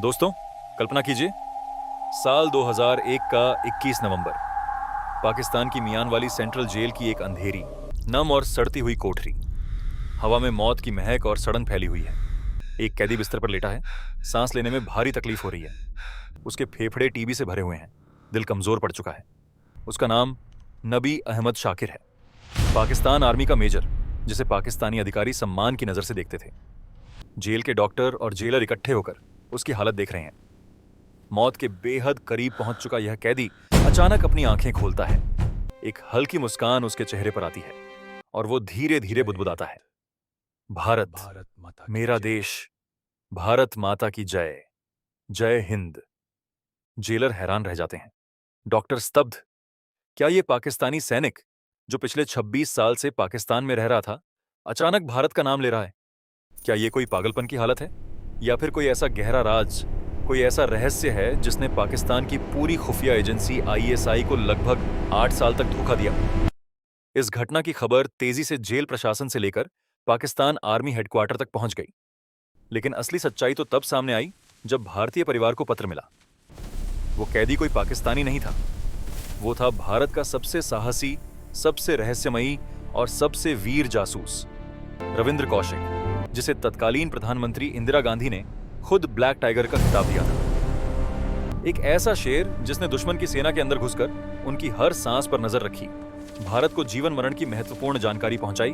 दोस्तों, कल्पना कीजिए, साल 2001 का 21 नवंबर, पाकिस्तान की मियानवाली सेंट्रल जेल की एक अंधेरी, नम और सड़ती हुई कोठरी। हवा में मौत की महक और सड़न फैली हुई है। एक कैदी बिस्तर पर लेटा है, सांस लेने में भारी तकलीफ हो रही है। उसके फेफड़े टीबी से भरे हुए हैं, दिल कमजोर पड़ चुका है। उसका नाम नबी अहमद शाकिर है, पाकिस्तान आर्मी का मेजर, जिसे पाकिस्तानी अधिकारी सम्मान की नजर से देखते थे। जेल के डॉक्टर और जेलर इकट्ठे होकर उसकी हालत देख रहे हैं। मौत के बेहद करीब पहुंच चुका यह कैदी अचानक अपनी आंखें खोलता है। एक हल्की मुस्कान उसके चेहरे पर आती है और वो धीरे धीरे बुदबुदाता है, भारत, मेरा देश, भारत माता की जय, जय हिंद। जेलर हैरान रह जाते हैं, डॉक्टर स्तब्ध। क्या ये पाकिस्तानी सैनिक, जो पिछले 26 साल से पाकिस्तान में रह रहा था, अचानक भारत का नाम ले रहा है? क्या ये कोई पागलपन की हालत है, या फिर कोई ऐसा गहरा राज, कोई ऐसा रहस्य है जिसने पाकिस्तान की पूरी खुफिया एजेंसी ISI को लगभग 8 साल तक धोखा दिया? इस घटना की खबर तेजी से जेल प्रशासन से लेकर पाकिस्तान आर्मी हेडक्वार्टर तक पहुंच गई। लेकिन असली सच्चाई तो तब सामने आई जब भारतीय परिवार को पत्र मिला। वो कैदी कोई पाकिस्तानी नहीं था, वो था भारत का सबसे साहसी, सबसे रहस्यमयी और सबसे वीर जासूस, रविंद्र कौशिक, जिसे तत्कालीन प्रधानमंत्री इंदिरा गांधी ने खुद ब्लैक टाइगर का खिताब दिया था। एक ऐसा शेर जिसने दुश्मन की सेना के अंदर घुसकर उनकी हर सांस पर नजर रखी, भारत को जीवन मरण की महत्वपूर्ण जानकारी पहुंचाई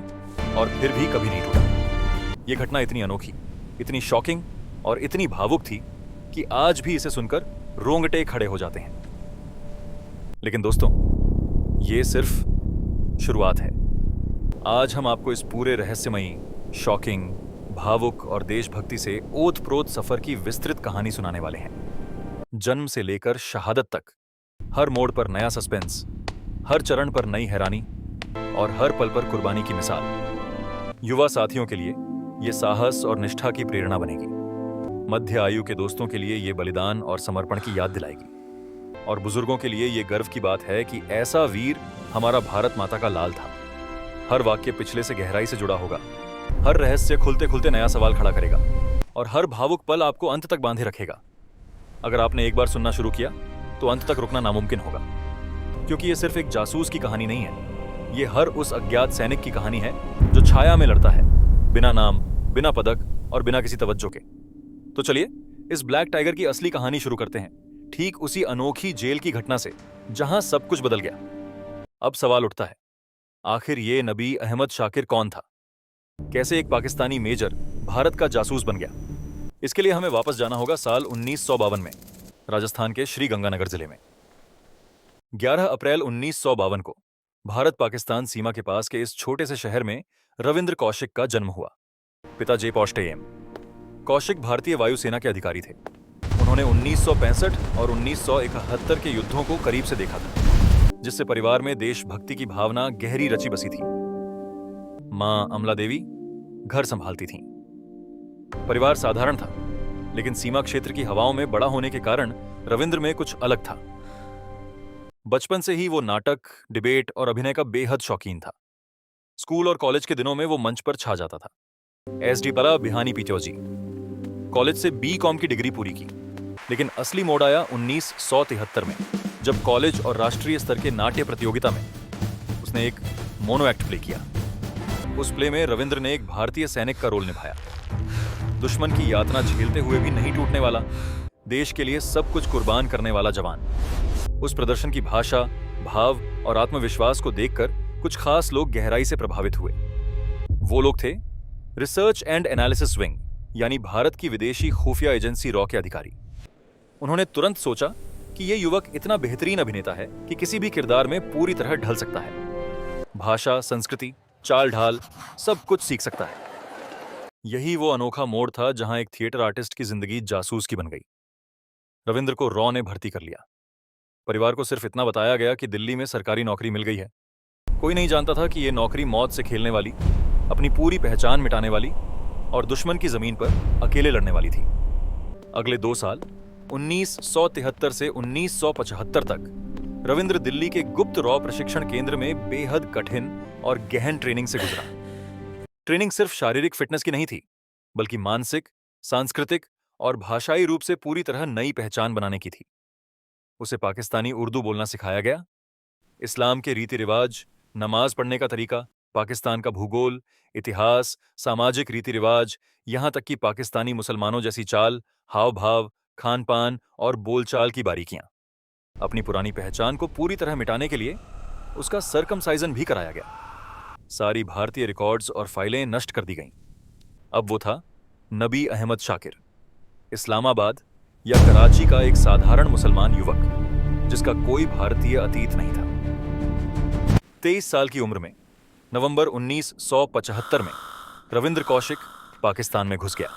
और फिर भी कभी नहीं टूटा। यह घटना इतनी अनोखी, इतनी शॉकिंग और इतनी भावुक थी कि आज भी इसे सुनकर रोंगटे खड़े हो जाते हैं। लेकिन दोस्तों, ये सिर्फ शुरुआत है। आज हम आपको इस पूरे रहस्यमयी, शॉकिंग, भावुक और देशभक्ति से ओतप्रोत सफर की विस्तृत कहानी सुनाने वाले हैं। जन्म से लेकर शहादत तक, हर मोड़ पर नया सस्पेंस, हर चरण पर नई हैरानी और हर पल पर कुर्बानी की मिसाल। युवा साथियों के लिए ये साहस और निष्ठा की प्रेरणा बनेगी। मध्य आयु के दोस्तों के लिए ये बलिदान और समर्पण की याद दिलाएगी। और बुजुर्गों के लिए ये गर्व की बात है कि ऐसा वीर हमारा भारत माता का लाल था। हर वाक्य पिछले से गहराई से जुड़ा होगा, हर रहस्य खुलते खुलते नया सवाल खड़ा करेगा और हर भावुक पल आपको अंत तक बांधे रखेगा। अगर आपने एक बार सुनना शुरू किया तो अंत तक रुकना नामुमकिन होगा, क्योंकि ये सिर्फ एक जासूस की कहानी नहीं है। ये हर उस अज्ञात सैनिक की कहानी है जो छाया में लड़ता है, बिना नाम, बिना पदक और बिना किसी तवज्जो के। तो चलिए इस ब्लैक टाइगर की असली कहानी शुरू करते हैं, ठीक उसी अनोखी जेल की घटना से जहां सब कुछ बदल गया। अब सवाल उठता है, आखिर ये नबी अहमद शाकिर कौन था? कैसे एक पाकिस्तानी मेजर भारत का जासूस बन गया? इसके लिए हमें वापस जाना होगा साल 1952 में, राजस्थान के श्री गंगानगर जिले में। 11 अप्रैल 1952 को भारत पाकिस्तान सीमा के पास के इस छोटे से शहर में रविंद्र कौशिक का जन्म हुआ। पिता जे पॉस्टेयम कौशिक भारतीय वायुसेना के अधिकारी थे। उन्होंने 1965 और 1971 के युद्धों को करीब से देखा था, जिससे परिवार में देशभक्ति की भावना गहरी रची बसी थी। मां अमला देवी घर संभालती थीं। परिवार साधारण था, लेकिन सीमा क्षेत्र की हवाओं में बड़ा होने के कारण रविंद्र में कुछ अलग था। बचपन से ही वो नाटक, डिबेट और अभिनय का बेहद शौकीन था। स्कूल और कॉलेज के दिनों में वो मंच पर छा जाता था। SD पला बिहानी पीटोजी। कॉलेज से BCom की डिग्री पूरी की, लेकिन असली मोड़ आया 1973 में, जब कॉलेज और राष्ट्रीय स्तर के नाट्य प्रतियोगिता में उसने एक मोनो एक्ट प्ले किया। उस प्ले में रविंद्र ने एक भारतीय सैनिक का रोल निभाया, दुश्मन की यातना झेलते हुए भी नहीं टूटने वाला, देश के लिए सब कुछ कुर्बान करने वाला जवान। उस प्रदर्शन की भाषा, भाव और आत्मविश्वास को देखकर कुछ खास लोग गहराई से प्रभावित हुए। वो लोग थे रिसर्च एंड एनालिसिस विंग, यानी भारत की विदेशी खुफिया एजेंसी रॉ के अधिकारी। उन्होंने तुरंत सोचा कि यह युवक इतना बेहतरीन अभिनेता है कि किसी भी किरदार में पूरी तरह ढल सकता है। भाषा, संस्कृति, चाल ढाल सब कुछ सीख सकता है। यही वो अनोखा मोड़ था जहां एक थिएटर आर्टिस्ट की जिंदगी जासूस की बन गई। रविंद्र को रॉ ने भर्ती कर लिया। परिवार को सिर्फ इतना बताया गया कि दिल्ली में सरकारी नौकरी मिल गई है। कोई नहीं जानता था कि यह नौकरी मौत से खेलने वाली, अपनी पूरी पहचान मिटाने वाली और दुश्मन की जमीन पर अकेले लड़ने वाली थी। अगले 2 साल 1973 से 1975 तक रविंद्र दिल्ली के गुप्त रॉ प्रशिक्षण केंद्र में बेहद कठिन और गहन ट्रेनिंग से गुजरा। ट्रेनिंग सिर्फ शारीरिक फिटनेस की नहीं थी, बल्कि मानसिक, सांस्कृतिक और भाषाई रूप से पूरी तरह नई पहचान बनाने की थी। उसे पाकिस्तानी उर्दू बोलना सिखाया गया, इस्लाम के रीति रिवाज, नमाज पढ़ने का तरीका, पाकिस्तान का भूगोल, इतिहास, सामाजिक रीति रिवाज, यहां तक कि पाकिस्तानी मुसलमानों जैसी चाल, हाव भाव, खान पान और बोलचाल की बारीकियां। अपनी पुरानी पहचान को पूरी तरह मिटाने के लिए उसका सरकमसाइजन भी कराया गया। सारी भारतीय रिकॉर्ड्स और फाइलें नष्ट कर दी गईं। अब वो था नबी अहमद शाकिर, इस्लामाबाद या कराची का एक साधारण मुसलमान युवक जिसका कोई भारतीय अतीत नहीं था। 23 साल की उम्र में नवंबर 1975 में रविंद्र कौशिक पाकिस्तान में घुस गया।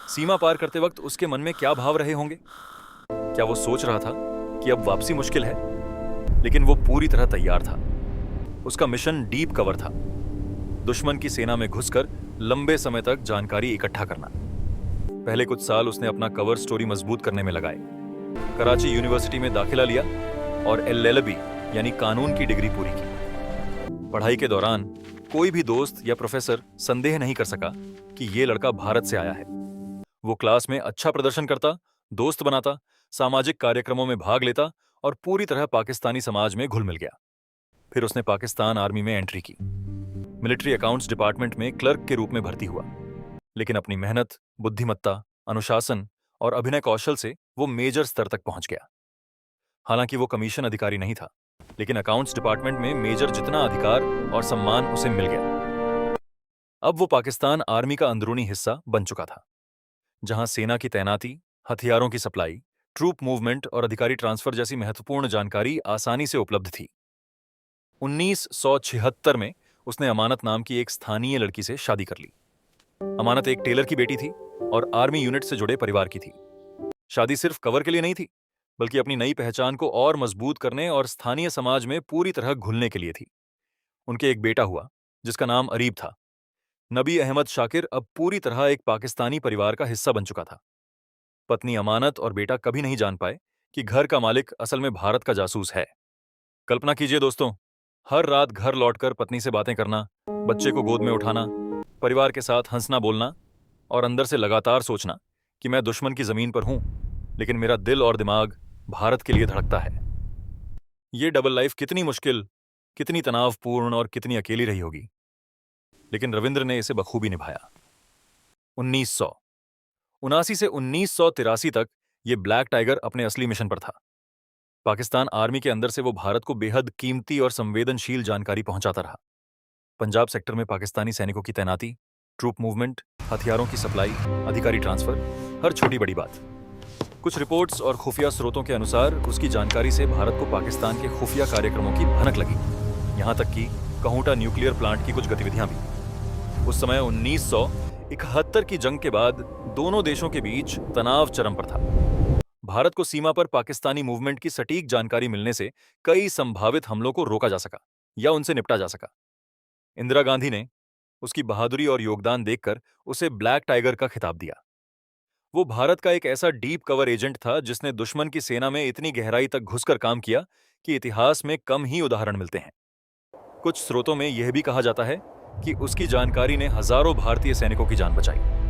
सीमा पार करते वक्त उसके मन में क्या भाव रहे होंगे? क्या वो सोच रहा था कि अब वापसी मुश्किल है? लेकिन वो पूरी तरह तैयार था। उसका मिशन डीप कवर था, दुश्मन की सेना में घुसकर लंबे समय तक जानकारी इकट्ठा करना। पहले कुछ साल उसने अपना कवर स्टोरी मजबूत करने में लगाए, कराची यूनिवर्सिटी में दाखिला लिया और एलएलबी यानी कानून की डिग्री पूरी की। पढ़ाई के दौरान कोई भी दोस्त या प्रोफेसर संदेह नहीं कर सका कि ये लड़का भारत से आया है। वो क्लास में अच्छा प्रदर्शन करता, दोस्त बनाता, सामाजिक कार्यक्रमों में भाग लेता और पूरी तरह पाकिस्तानी समाज में घुल मिल गया। फिर उसने पाकिस्तान आर्मी में एंट्री की, मिलिट्री अकाउंट्स डिपार्टमेंट में क्लर्क के रूप में भर्ती हुआ। लेकिन अपनी मेहनत, बुद्धिमत्ता, अनुशासन और अभिनय कौशल से वो मेजर स्तर तक पहुंच गया। हालांकि वो कमीशन अधिकारी नहीं था, लेकिन अकाउंट्स डिपार्टमेंट में मेजर जितना अधिकार और सम्मान उसे मिल गया। अब वो पाकिस्तान आर्मी का अंदरूनी हिस्सा बन चुका था, जहां सेना की तैनाती, हथियारों की सप्लाई, ट्रूप मूवमेंट और अधिकारी ट्रांसफर जैसी महत्वपूर्ण जानकारी आसानी से उपलब्ध थी। 1976 में उसने अमानत नाम की एक स्थानीय लड़की से शादी कर ली। अमानत एक टेलर की बेटी थी और आर्मी यूनिट से जुड़े परिवार की थी। शादी सिर्फ कवर के लिए नहीं थी, बल्कि अपनी नई पहचान को और मजबूत करने और स्थानीय समाज में पूरी तरह घुलने के लिए थी। उनके एक बेटा हुआ जिसका नाम अरीब था। नबी अहमद शाकिर अब पूरी तरह एक पाकिस्तानी परिवार का हिस्सा बन चुका था। पत्नी अमानत और बेटा कभी नहीं जान पाए कि घर का मालिक असल में भारत का जासूस है। कल्पना कीजिए दोस्तों, हर रात घर लौटकर पत्नी से बातें करना, बच्चे को गोद में उठाना, परिवार के साथ हंसना बोलना और अंदर से लगातार सोचना कि मैं दुश्मन की जमीन पर हूं, लेकिन मेरा दिल और दिमाग भारत के लिए धड़कता है। ये डबल लाइफ कितनी मुश्किल, कितनी तनावपूर्ण और कितनी अकेली रही होगी, लेकिन रविंद्र ने इसे बखूबी निभाया। 1979 से 1983 तक ये ब्लैक टाइगर अपने असली मिशन पर था। पाकिस्तान आर्मी के अंदर से वो भारत को बेहद कीमती और संवेदनशील जानकारी पहुंचाता रहा। पंजाब सेक्टर में पाकिस्तानी सैनिकों की तैनाती, ट्रूप मूवमेंट, हथियारों की सप्लाई, अधिकारी ट्रांसफर, हर छोटी बड़ी बात। कुछ रिपोर्ट्स और खुफिया स्रोतों के अनुसार उसकी जानकारी से भारत को पाकिस्तान के खुफिया कार्यक्रमों की भनक लगी, यहां तक कि कहूटा न्यूक्लियर प्लांट की कुछ गतिविधियां भी। उस समय 1971 की जंग के बाद दोनों देशों के बीच तनाव चरम पर था। भारत को सीमा पर पाकिस्तानी मूवमेंट की सटीक जानकारी मिलने से कई संभावित हमलों को रोका जा सका या उनसे निपटा जा सका। इंदिरा गांधी ने उसकी बहादुरी और योगदान देखकर उसे ब्लैक टाइगर का खिताब दिया। वो भारत का एक ऐसा डीप कवर एजेंट था जिसने दुश्मन की सेना में इतनी गहराई तक घुसकर काम किया कि इतिहास में कम ही उदाहरण मिलते हैं। कुछ स्रोतों में यह भी कहा जाता है कि उसकी जानकारी ने हजारों भारतीय सैनिकों की जान बचाई।